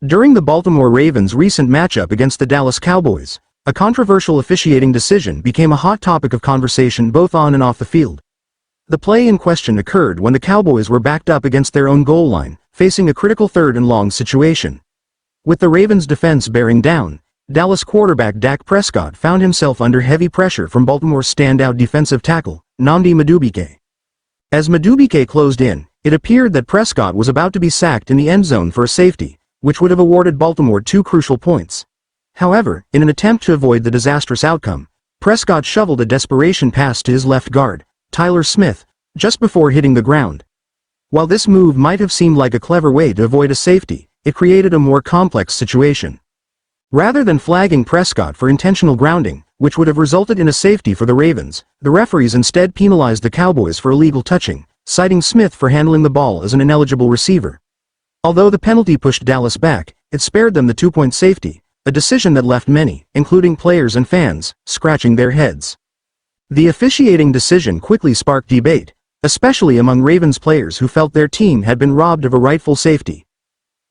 During the Baltimore Ravens' recent matchup against the Dallas Cowboys, a controversial officiating decision became a hot topic of conversation both on and off the field. The play in question occurred when the Cowboys were backed up against their own goal line, facing a critical third and long situation. With the Ravens' defense bearing down, Dallas quarterback Dak Prescott found himself under heavy pressure from Baltimore's standout defensive tackle, Nnamdi Madubuike. As Madubuike closed in, it appeared that Prescott was about to be sacked in the end zone for a safety, which would have awarded Baltimore 2 crucial points. However, in an attempt to avoid the disastrous outcome, Prescott shoveled a desperation pass to his left guard, Tyler Smith, just before hitting the ground. While this move might have seemed like a clever way to avoid a safety, it created a more complex situation. Rather than flagging Prescott for intentional grounding, which would have resulted in a safety for the Ravens, the referees instead penalized the Cowboys for illegal touching, citing Smith for handling the ball as an ineligible receiver. Although the penalty pushed Dallas back, it spared them the 2-point safety, a decision that left many, including players and fans, scratching their heads. The officiating decision quickly sparked debate, especially among Ravens players who felt their team had been robbed of a rightful safety.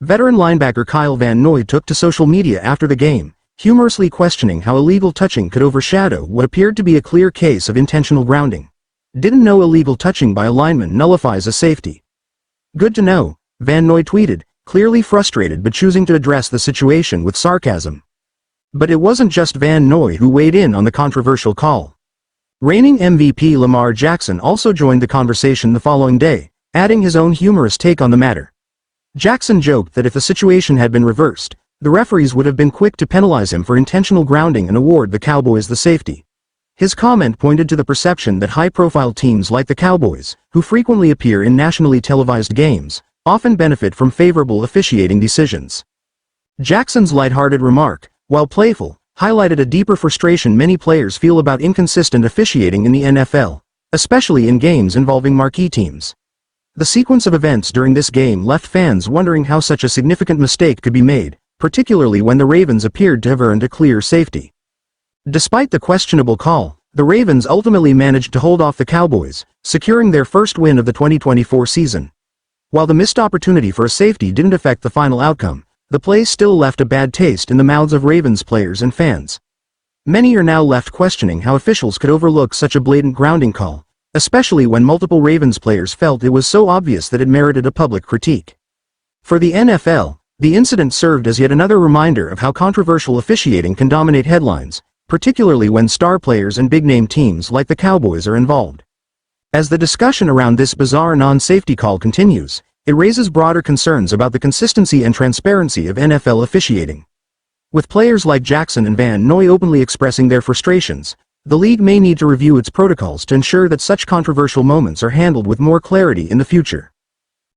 Veteran linebacker Kyle Van Noy took to social media after the game, humorously questioning how illegal touching could overshadow what appeared to be a clear case of intentional grounding. "Didn't know illegal touching by a lineman nullifies a safety. Good to know," Van Noy tweeted, clearly frustrated but choosing to address the situation with sarcasm. But it wasn't just Van Noy who weighed in on the controversial call. Reigning MVP Lamar Jackson also joined the conversation the following day, adding his own humorous take on the matter. Jackson joked that if the situation had been reversed, the referees would have been quick to penalize him for intentional grounding and award the Cowboys the safety. His comment pointed to the perception that high-profile teams like the Cowboys, who frequently appear in nationally televised games, often benefit from favorable officiating decisions. Jackson's lighthearted remark, while playful, highlighted a deeper frustration many players feel about inconsistent officiating in the NFL, especially in games involving marquee teams. The sequence of events during this game left fans wondering how such a significant mistake could be made, particularly when the Ravens appeared to have earned a clear safety. Despite the questionable call, the Ravens ultimately managed to hold off the Cowboys, securing their first win of the 2024 season. While the missed opportunity for a safety didn't affect the final outcome, the play still left a bad taste in the mouths of Ravens players and fans. Many are now left questioning how officials could overlook such a blatant grounding call, especially when multiple Ravens players felt it was so obvious that it merited a public critique. For the NFL, the incident served as yet another reminder of how controversial officiating can dominate headlines, particularly when star players and big-name teams like the Cowboys are involved. As the discussion around this bizarre non-safety call continues, it raises broader concerns about the consistency and transparency of NFL officiating. With players like Jackson and Van Noy openly expressing their frustrations, the league may need to review its protocols to ensure that such controversial moments are handled with more clarity in the future.